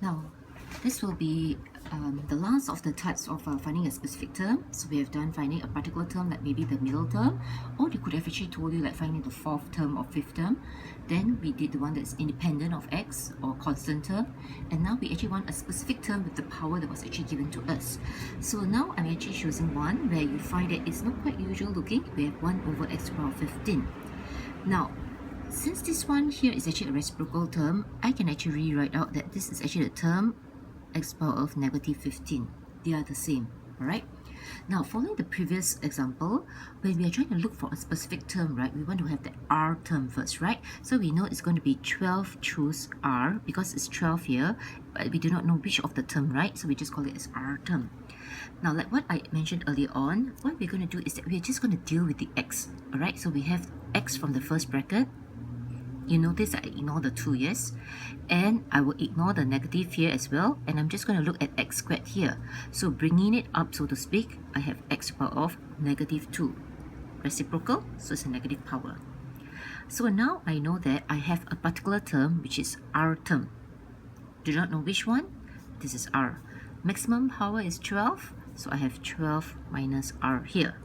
Now, this will be the last of the types of finding a specific term. So we have done finding a particular term, like maybe the middle term, or they could have actually told you like finding the fourth term or fifth term. Then we did the one that's independent of x or constant term, and now we actually want a specific term with the power that was actually given to us. So now I'm actually choosing one where you find that it's not quite usual looking. We have 1 over x to the power 15. Now, since this one here is actually a reciprocal term, I can actually rewrite out that this is actually the term x to the power of negative 15. They are the same, alright? Now, following the previous example, when we are trying to look for a specific term, right, we want to have the r term first, right? So we know it's going to be 12 choose r because it's 12 here, but we do not know which of the term, right? So we just call it as r term. Now, like what I mentioned earlier on, what we're going to do is that we're just going to deal with the x, alright? So we have x from the first bracket. You notice I ignore the 2, yes? And I will ignore the negative here as well. And I'm just going to look at x squared here. So bringing it up, so to speak, I have x to the power of negative 2. Reciprocal, so it's a negative power. So now I know that I have a particular term, which is r term. Do not know which one? This is r. Maximum power is 12. So I have 12 minus r here.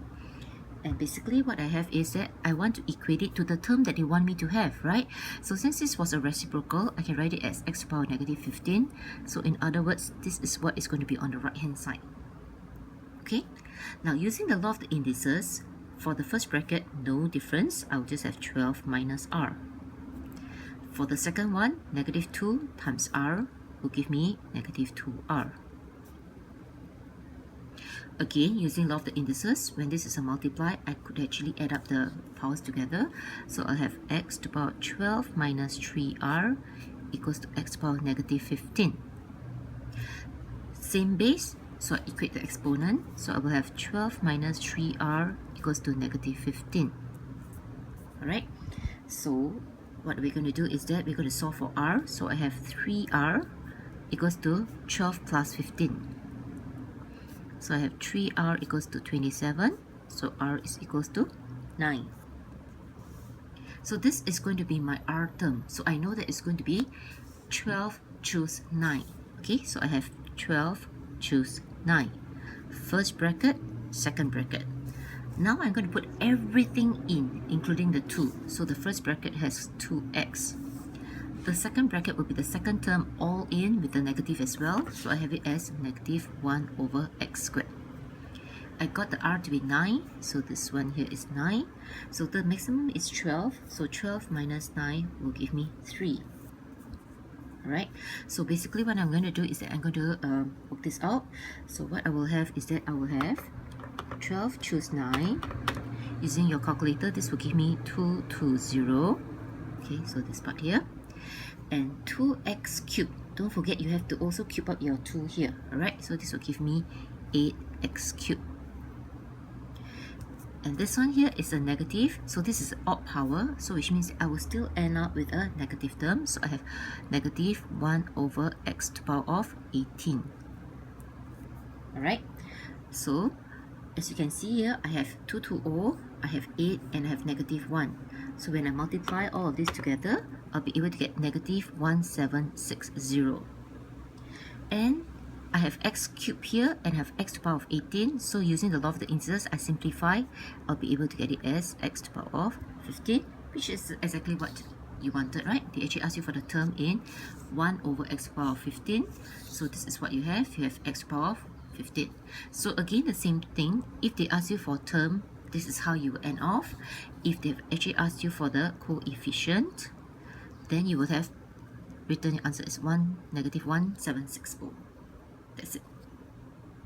And basically what I have is that I want to equate it to the term that they want me to have, right? So since this was a reciprocal, I can write it as x to the power negative 15. So in other words, this is what is going to be on the right hand side. Okay, now using the law of the indices, for the first bracket, no difference. I'll just have 12 minus r. For the second one, negative 2 times r will give me negative 2r. Again, using law of the indices, when this is a multiply, I could actually add up the powers together. So I'll have x to the power 12 minus 3r equals to x to the power negative 15. Same base, so I equate the exponent. So I will have 12 minus 3r equals to negative 15. Alright, so what we're going to do is that we're going to solve for r. So I have 3r equals to 12 plus 15. So I have 3r equals to 27. So r is equals to 9. So this is going to be my r term. So I know that it's going to be 12 choose 9. Okay, so I have 12 choose 9. First bracket, second bracket. Now I'm going to put everything in, including the 2. So the first bracket has 2x. The second bracket will be the second term all in with the negative as well. So I have it as negative 1 over x squared. I got the r to be 9. So this one here is 9. So the maximum is 12. So 12 minus 9 will give me 3. Alright. So basically what I'm going to do is that I'm going to work this out. So what I will have is that I will have 12 choose 9. Using your calculator, this will give me 220. Okay, so this part here. And 2x cubed. Don't forget you have to also cube up your 2 here. Alright, so this will give me 8x cubed. And this one here is a negative, so this is odd power, so which means I will still end up with a negative term. So I have negative 1 over x to the power of 18. Alright, so as you can see here, I have 220, I have 8, and I have negative 1. So when I multiply all of this together, I'll be able to get negative 1760. And I have x cubed here and have x to the power of 18. So using the law of the indices, I simplify. I'll be able to get it as x to the power of 15, which is exactly what you wanted, right? They actually ask you for the term in 1 over x to the power of 15. So this is what you have. You have x to the power of 15. So again, the same thing. If they ask you for a term, this is how you will end off. If they've actually asked you for the coefficient, then you would have written your answer as negative 1760. That's it.